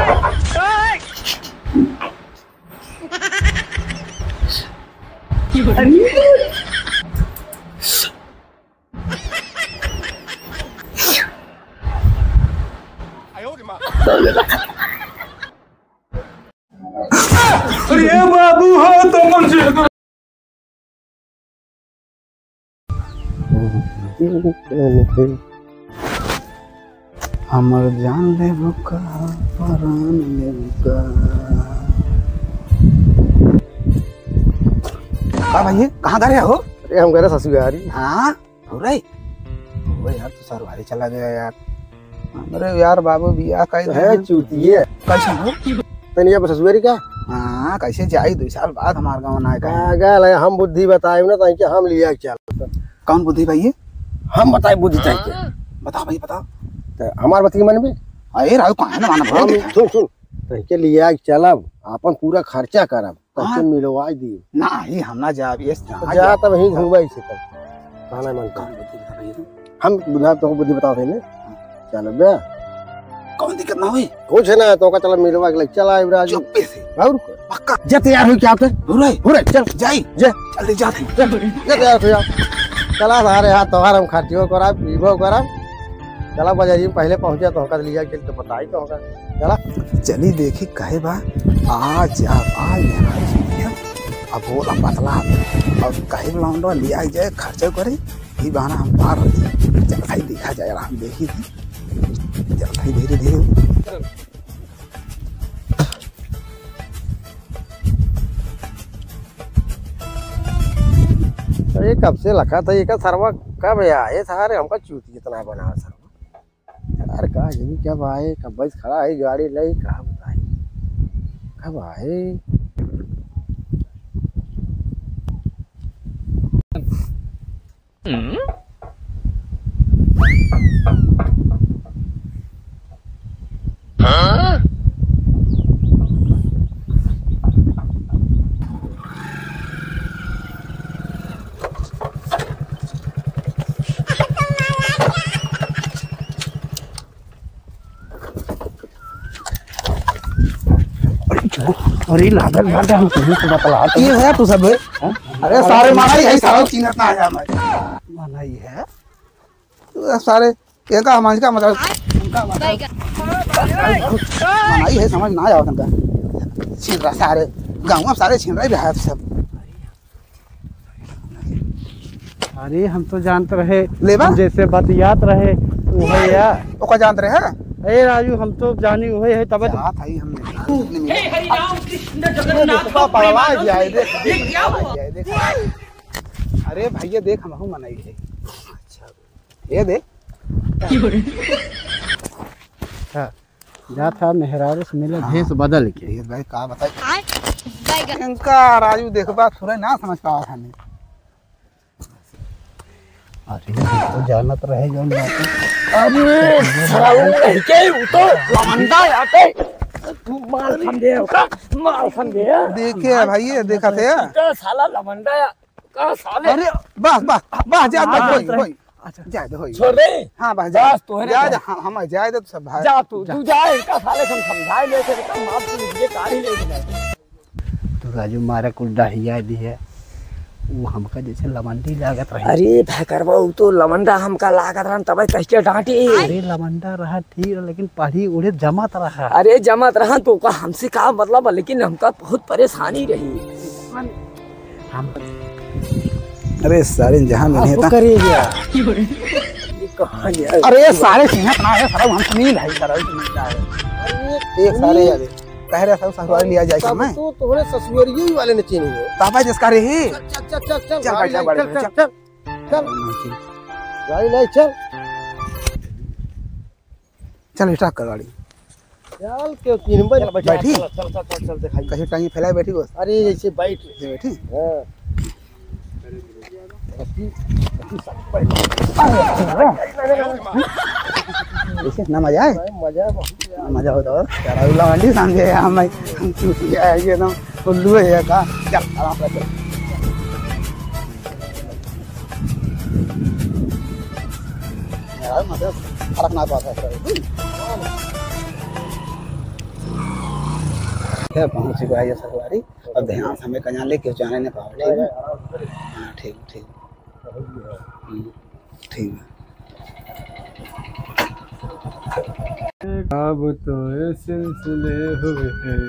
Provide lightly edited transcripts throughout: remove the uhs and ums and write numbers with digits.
अरे बाबू हो तो मुझे हमर जान ले बुका परान ले बुका। भाई कहाँ जा रहे हो? अरे हम गए ससुरारी। हाँ हो रही वो यार तो सरवारी चला गया यार। अरे यार बाबू बिया का है चूतिए कैसे हो? तनिया पर ससुरारी का। हाँ कैसे जाई 2 साल बाद हमारे गाँव ना का। हम बुद्धि बताए ना ताकि हम लिया चल। कौन बुद्धि भाई? हम बताए बुद्धि चाहिए। बताओ भाई बताओ। तो हमार बती मन में अरे राव कहाँ ना माना हम सुन सुन तनिके लिया चलब अपन पूरा खर्चा करब तनिके मिलवा दी ना ही हम ना जा जा तब ही घूमबाई से तब कहना मन का हम बुला तो बुद्धि बताओ थे ने चल बे कौन दिक्कत ना हुई कुछ ना तो का चल मिलवा के चला इब्राज चुप्पे से और पक्का जा तैयार हो क्या आप हो रही चल जाई जा जल्दी जाते जा तैयार हो जा चला सारे हाथ तोहार हम खर्चियो करब पीबो करब चला बाजारी में पहले पहुंचा तो होकर लिया के तो बताई तो होगा चला चली देखी कहे बा आज अब बोला बतला और कहे बुलाऊंगा लिया जाए खर्चा करे ही बहाना हम पार चल भाई देखा जाए हम देखी थी चल भाई धीरे धीरे तो ये कब से लखा था ये का सरवा कब आए सारे हमका चूती इतना बना सरवा यार का ये कब आए कब बस खड़ा है गाड़ी नहीं कहा बताई कब आए अरे लागल भर हम तुम्हें तो बतला ये है तू सब अरे सारे माना ही है सारा चिन्हत ना आया मैं माना ही है तू सारे ये का हमारे का मतलब माना ही है समझ ना आया उनका छीन रहा सारे गांव में सारे छीन रहे है सब। अरे हम तो जानते रहे लेबा जैसे बतियात रहे वो है यार वो का जानते रहे हैं? अरे राजू हम तो जानी हुए है तब बात है हमने हे हरि राम कृष्ण जगन्नाथ परवाह जाए देख अरे भैया देख हम मनाई है अच्छा ये देख जा था मेहरारू से मिले भेष बदल के ये भाई का बताई इनका राजू देखबा थोड़ा ना समझ पावा हमें। अरे तो जानत रहे जौन बात अरे सराउ के तो लमंडा आते माल समझे का माल समझे देखे भाई ये देखा थे का साला लमंडा का साले अरे बस बस बस जा कोई अच्छा जा दे होई छोड़ दे हां बस बस तोहरे जा हम जाए दे तो सब भाई जा तू जा इनका साले हम समझाए ले से माल से ये गाड़ी ले जाए तो राजू मारा कुल दहिया दी है वो हमका जैसे लमंडी लागत रही। अरे भैकरवा तो लमंडा हमका लागत रहन तब कैसे डांटी अरे लमंडा रहा ठीक लेकिन पढ़ी उड़े जमात रहा। अरे जमात रहा तो का हमसे का मतलब लेकिन हमका बहुत परेशानी रही हम अरे सारे जहां में था करे गया ये कहां गया अरे सारे सिंह ना है सारा हम सुनील है सारा एक सारे यार कह रहा था ससुराल लिया जाए मैं तो तोहरे ससुरारी वाले ने चीनी है ताबा जिसका रे चल चल चल चल चल बैठ जा चल चल गाड़ी ले चल चल स्टार्ट कर गाड़ी चल के 3 नंबर बैठी चल चल चल चल दिखाई कहीं टांगी फैलाए बैठी बस अरे ऐसे बैठ बैठी हां ऐसे ना मजा है मजा होता है यार उल्ला मंडी समझे हम चूतिया है ये ना उल्लू है का चल आराम से यार मतलब फर्क ना पाता है ठीक है, पहुँच चुका है ये सरवारी। अब ध्यान से हमें कहाँ लेके जाने नहीं पाओ, ठीक है? हाँ ठीक ठीक ठीक है। अब तो ये सिलसिले हुए हैं,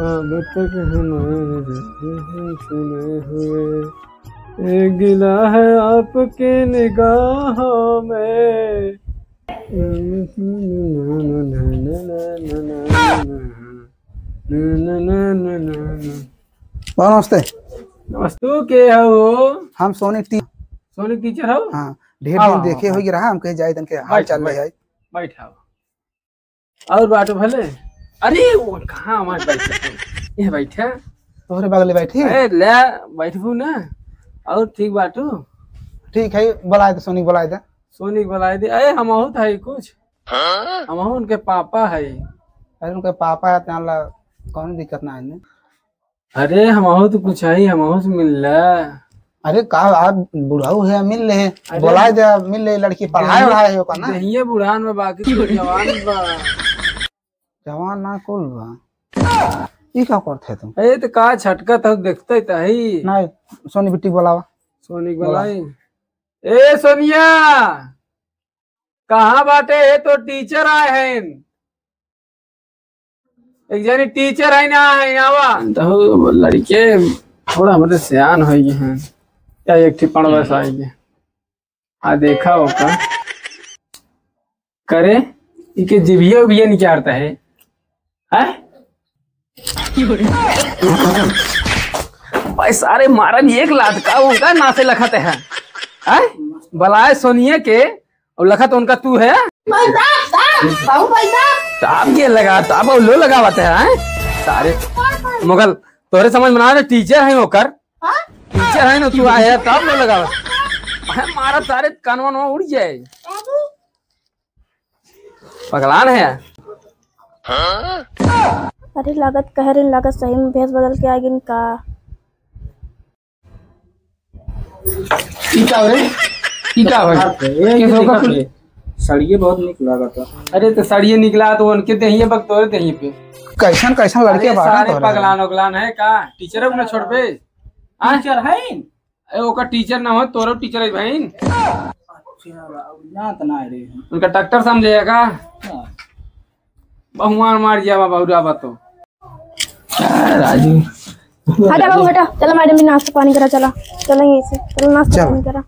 अब तक हमारे सिलसिले हुए, एक गिला है आपके निगाहों में। नमस्ते। नमस्ते, के हो? हम सोनी टीचर हो? हाँ, ढेर दिन देखे हो रहा, हम कहीं जाए तन के हाल चाल ले जाए। बैठा और बाटो भले। अरे वो कहाँ हमारे बैठे, ये बैठे तोहरे बगले बैठी। ए ले बैठबू ना, और ठीक बाटू? ठीक है, बुलाए दे सोनी, बुलाए दे। सोनी बुलाए दे। अरे हमहू था कुछ, हमहू उनके पापा है। अरे उनके पापा है त्याला कौन दिक्कत ना है। अरे हमहू तो कुछ है, हमहू से मिल ले। अरे का आप बुढ़ाऊ है, मिल ले, बुलाए दे, मिल ले। लड़की पढ़ाए है ओका ना, ये बुढ़ान में, बाकी तो जवान बा। जवान ना कुल बा। ई का करथे तुम? ए तो का छटका तो देखते त है। नहीं, सोनी बिट्टी बुलावा। सोनी बुलाई। ए सोनिया, कहाँ बाटे? ये तो टीचर आए हैं, एक जनी टीचर है ना, है आवा। तो लड़के थोड़ा हमारे सियान हो गए हैं, या एक ठिपण बस आएगी। आ देखा होगा करे इके जिभिया उभिया निकालता है, भाई सारे मारन एक लात का उनका नासे लखत है। बलाए सोनिया के और लखत उनका तू है। ताब ये लगा, ताब लो लगावत है सारे मुगल। तोरे समझ में ना, टीचर है होकर, टीचर है ना तू, आया तब लो लगावत। मारा सारे कानवन में उड़ जाए, पगलान है। अरे लागत कह रही, लागत सही में भेस बदल के आगे का। सड़िए बहुत निकला था। अरे तो सड़िए निकला तो उनके दहिए बक तोरे दहिए पे कैसन कैसन लड़के सारे पगलान उगलान है का। टीचर अपने छोड़ पे टीचर है, ओका टीचर ना हो, तोरो टीचर है बहन। उनका डॉक्टर समझेगा, बहुमार मार दिया बहुरा बातो। राजू हटा बाबू हटा, चलो मैडम जी नाश्ता पानी करा, चला चलेंगे इसे, चलो नाश्ता पानी करा।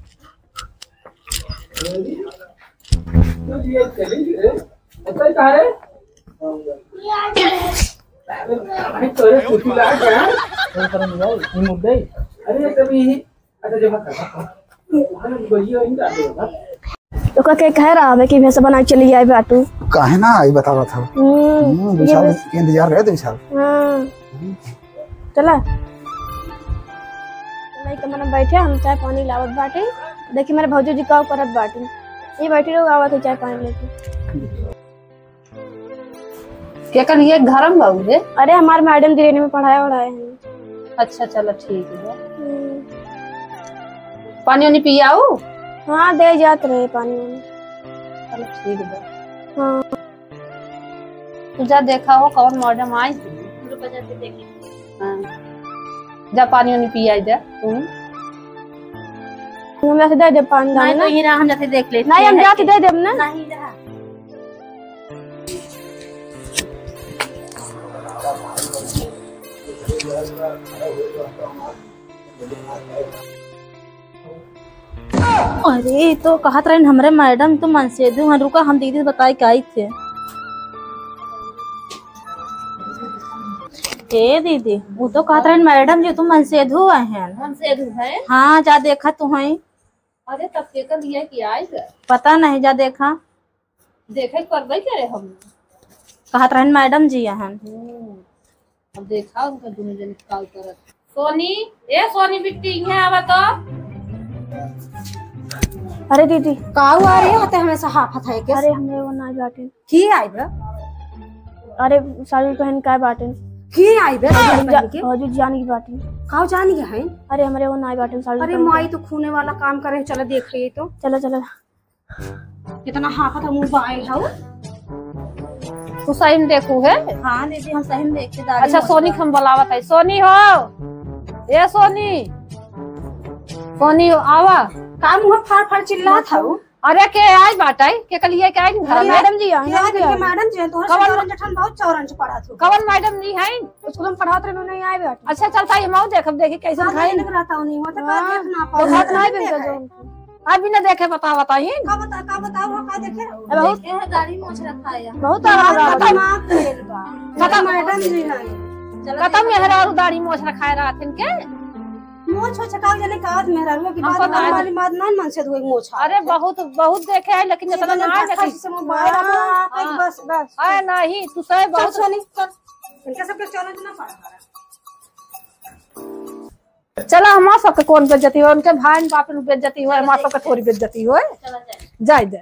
तो क्या कह रहा है कि भैंस बना चली जाए बाटू? काहे ना आई बतावा था। विशाल के इंतजार रहे थे विशाल। हां चला नहीं कमरा बैठे, हम चाय पानी लावत बाटे। देखिए मेरे भौजी जी का करत बाटे, ये बैठी लोग आवा के चाय पानी लेके। क्या कर ये घरम बाबू है? अरे हमारे मैडम जी में पढ़ाए हैं। अच्छा चलो ठीक है, पानी वानी पी आओ। हाँ दे जाते रहे पानी वानी। चलो ठीक है। हाँ तू जा देखा हो कौन मैडम आई। हाँ जा पानी वानी पी आई जा। हम जाते दे दे पानी। नहीं तो हीरा हम जाते देख लेते। नहीं हम जाते दे देब ना। नहीं रहा। अरे तो कहत रहे हमरे मैडम तो मन से दू रुका, हम दीदी बताए के आई थे। ए दीदी वो तो कहत रहे मैडम जी तुम मनसेधु आए हैं। मनसेधु है? हाँ जा देखा तुम्हें। अरे तब के कर लिया कि आई है? पता नहीं, जा देखा। देखे करबे करे हम। कहत रहे मैडम जी यहाँ। अब देखा उनका दोनों जन कॉल करत। सोनी, ए सोनी बिट्टी है आवा तो। अरे दीदी का हुआ रे? होते हमेशा हाफत है के। अरे हमरे वो ना बाटे की आई बे? अरे साड़ी पहन के बाटे की आई बे? हजू जानी की बाटे। का जानी है? अरे हमरे वो ना बाटे साड़ी। अरे माई तो खूने वाला काम करे, चलो देख रही तो। चलो चलो कितना हाफत है मुंह बाए हाउ। तू सही में देखू है? हाँ दीदी हम सही में देखे अच्छा सोनी हम बुलावत है। सोनी हो, ए सोनी, सोनी हो आवा। काम मुंह फाड़ चिल्ला था वो। अरे के आई बाटाई के कलिए के आई घर में? मैडम जी आई ना। मैडम जी तो कवन जठन बहुत चौरन से पढ़ा थी। कवन मैडम नहीं है? उसको हम पढ़ाते रहे नहीं आए बेटा। अच्छा चलता है माऊ देखब देखी कैसे खाई लग रहा था नहीं होता का देख ना तो हाथ नहीं बेटा जो आज भी ना देखे बताई का बताओ का देखे बहुत गाड़ी मोछ रखा है बहुत आराम दिमाग तेल का मैडम जी नहीं खत्म मेहरारू दाढ़ी मोछ रखाए रहथिन के मोछ हो छकाव जने कात मेहरारू की बात वाली बात नहीं मन से हुई मोछ। अरे बहुत बहुत देखे है लेकिन इतना ना देखी से मोबाइल बस बस अरे नहीं तू सही बहुत सोनी चल इनके सबके चैलेंज ना पड़ा। चला हमारा सबके कौन बेइज्जती हो? उनके भाई बाप ने बेइज्जती हो, हमारा सबके थोड़ी बेइज्जती हो जाए दे।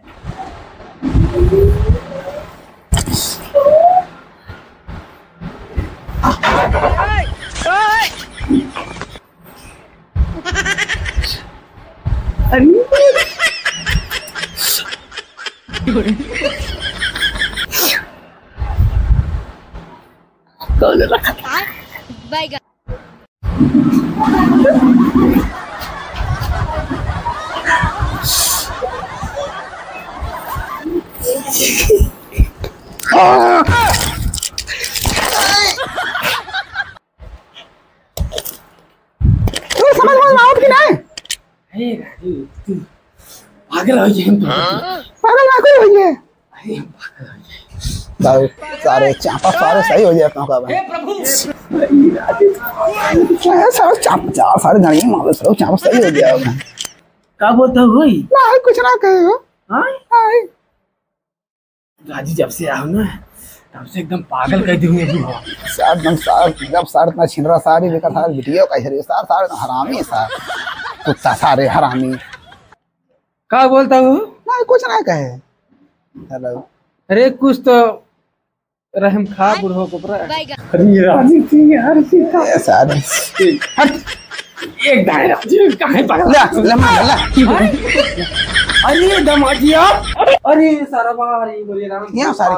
पागल हो गए पागल ना कोई होइए भाई सारे चापा सारे सही हो जाए अपनों का भाई। हे प्रभु क्या सारे चाप सारे गाड़ी में मारो सारे चापा सही हो जाए। का बोलता हुई ना कुछ ना कहेगा। हां हां राजी जब से आओ ना तब से एकदम पागल कर दी हुई हो सार दम सार जब सार इतना छिनरा सारी बेकार सार वीडियो का शरीर सार सार हरामी सार कुत्ता सारे हरामी। का बोलता हूँ ना कुछ ना कहे। हेलो अरे कुछ तो रहम खा बुढ़ो को पर अरे राजी थी यार सीता सारे एक दायरा कहां पागल ले मार ले अरे दमाजिया अरे सारा बाहर बोले राम यहाँ सारे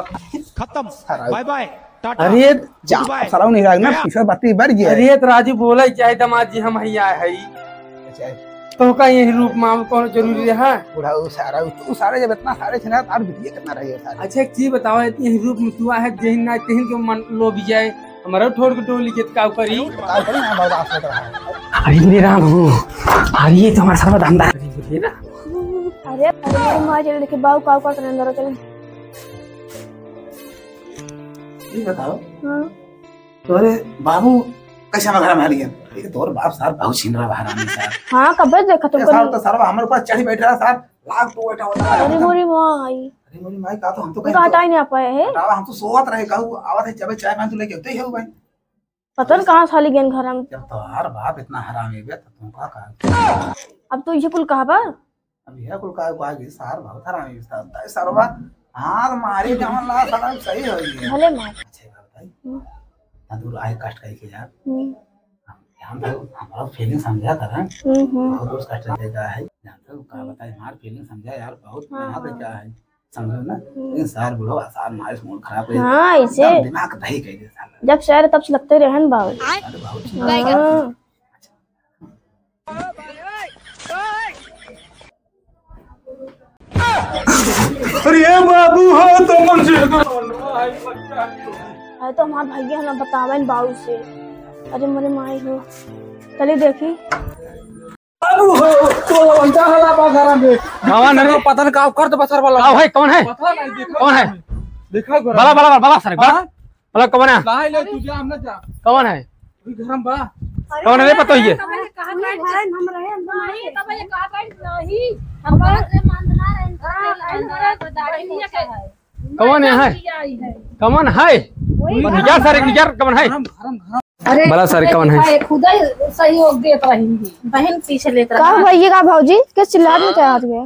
खत्म बाय बाय टाटा। अरे जा सारा नहीं रहा पीछे बाती बढ़ गया। अरे तो राजू बोला चाहे दमाजी हम ही आए है तो का यही रूप माम कौन जरूरी है बूढ़ा सारा तू सारे जब इतना सारे छिना तार वीडियो कितना रही है सारे। अच्छा एक चीज बताओ इतनी रूप में तू है जेहिन ना तेहिन के मन लो भी जाए हमारा ठोर के टोली के का करी का करी ना बहुत आस लग रहा है। अरे मेरे राम हो अरे ये तो हमारा सर्व धंधा है ना। अरे मेरे मां चल के बाऊ का करने अंदर चल। ये बताओ हां तोरे बाबू कैसा घर में हरियन ये तोर बाप सार बहुत छिन रहा हरामी सार। हां कब देखा तुमको सार तो सारा हमारे पास चढ़ी बैठा सार लाख तो बैठा होता है। अरे मोरी मां आई अरे मोरी माई का तो हम तो का हटा ही नहीं पाए है। हम तो सोवत रहे कहू आवत है जब चाय पानी तो लेके होते ही हो भाई पता नहीं कहां साली गेन घर में। जब तो हर बाप इतना हरामी बे तो तुम का कहा अब तो ये कुल कहा बा अब यह कुल का आगे सार बहुत हरामी सार सरवा हां मारे जवन ला सारा सही हो गई भले मां अच्छा बताई दूर आए कष्ट कह के यार हम तो हमारा फीलिंग समझा कर बहुत कुछ कष्ट देगा है जानते हो का बताए हमारा फीलिंग समझा यार बहुत मेहनत क्या है समझो ना इन सार बुढ़ो आसार माइस मूड खराब है। हां इसे दिमाग दही कह दे साला जब शहर तब से लगते रहन बाबू। अरे बहुत अरे बाबू हो तो मन से है तो हमारे भैया ना बतावे बाबू से। अरे मेरे माई हो चलिए देखी बाबू हो तो अंता हला बाजारा में कौन है पता नहीं का कर तो बसर वाला हां भाई कौन है कौन है देखा बड़ा बड़ा बड़ा सर बड़ा कौन है लाई ले तू जा हम ना जा कौन है घर में बा कौन है पता ही है कहा घर हम रहे नहीं तब ये कहा नहीं हम बात मानना रहे दाढ़ी नहीं है कौन है कौन है निजार सर निजार कौन है अरे बड़ा सर कौन है खुदा सहयोग देत रहेंगी बहन पीछे लेत का रहा भैया का भौजी किस चिल्ला में क्या हाथ गया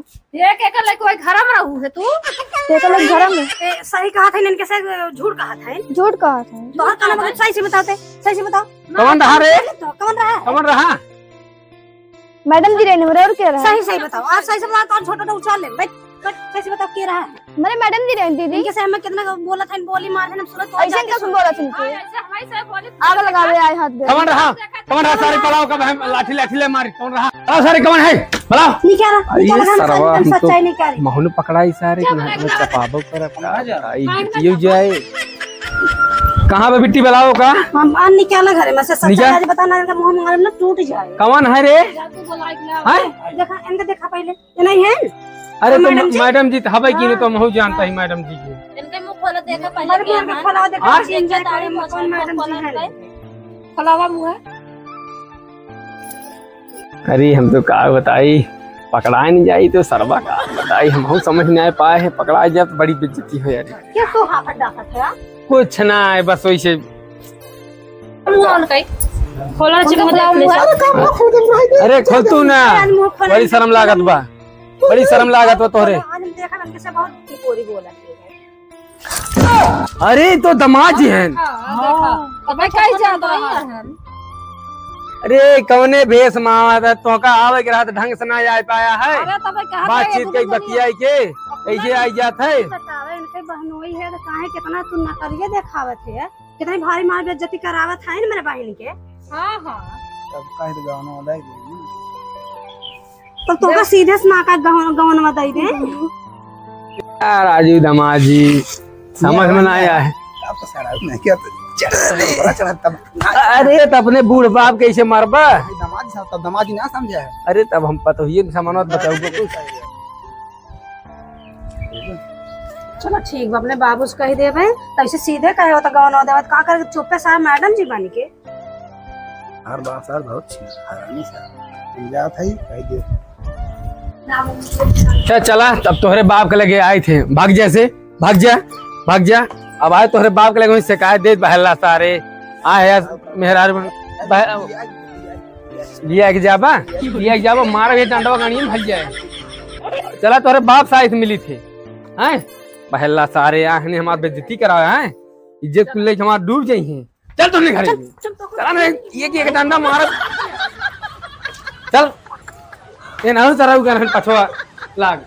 एक एक ले कोई घर में रहू है तू ते तो लोग घर में सही कहा था इनके से झूठ कहा था झूठ कहा था। तो और कहना मतलब सही से बताते सही से बताओ कौन रहा रे तो कौन रहा है कौन रहा मैडम जी रहने और क्या रहा सही सही बताओ आज सही से बताओ तो छोटा तो उछाल ले भाई कैसे बताओ के रहा है? मेरे मैडम जी रही दीदी इनके से मैं कितना बोला था, बोली मार है ना सूरत हो ऐसे का सुन बोला तुमको आग लगावे आए हाथ में कौन रहा सारे पलाव का बहन लाठी लाठी ले मारी कौन रहा पलाव सारे कौन है पलाव नहीं क्या रहा अरे सरवा हम तो सच्चाई नहीं क्या रही महन पकड़ाई सारे के चपाबो कर ये जाए कहाँ पे बिट्टी पलाव का हम आन निकाला घर में से सच्चाई बताना का मुंह मारे ना टूट जाए। कौन है रे देखा इनका देखा पहले ये नहीं है। अरे तो मैडम जी हवाई की तो महू जानता ही मैडम जी के इनके मुंह खोलो देखो पहले हमारे क्या मुंह है। खोला देखा हाँ? एंजॉय करे कौन मैडम जी है फलावा मुंह है। अरे हम तो का बताई पकड़ाए नहीं जाई तो सरवा का बताई हम समझ नहीं पाए है पकड़ाए जब बड़ी बेइज्जती हो यार। क्या तो हाथ डाफत है कुछ ना है बस वैसे खोलो चिकन अरे खोल तू ना बड़ी शर्म लागत बा बड़ी शर्म लागत बा तोहरे। आज हम देखा इनके से बहुत टिपोरी बोला अरे तो दमाद जी हैं अरे कौने भेष मावा तो का आवे के रात ढंग से ना आ पाया है बातचीत के बतिया के ऐसे आई जात है। बतावे इनके बहनोई है तो काहे कितना तू न करिए देखावत है कितनी भारी मार बेइज्जती करावत है ना मेरे बहन के। हां हां तब काहे तो गाना वाला तो तोका सीधे से ना का गवन में दई दे राजू दमाद जी समझ में ना आया है। अब तो सारा नहीं क्या बड़ा चला तब अरे तब अपने बूढ़ बाप कैसे मारबा दमाद साहब तब दमाद जी ना समझा है। अरे तब हम पता ही सामानत बताऊंगा कुछ चलो ठीक बा अपने बाबू से कह देबे तब से सीधे कहे हो तो गवन देवत का कर चुपे साहब मैडम जी बन के हर बात सर बहुत हरामी सर जात है कह दे अच्छा चला तब तोहरे बाप के लगे आए थे भाग जा अब आए तोहरे बाप के लगे शिकायत दे बहला सारे आए मेहरार लिया के जाबा मारा भी डंडवा गाड़ी में भग जाए। चला तोहरे बाप साथ मिली थे हैं बहला सारे आखने हमारे बेइज्जती कराया है इज्जत ले हमारे डूब जाई हैं। चल तुमने घर चला ना एक डंडा मार चल ये ना तरह पछवा लाग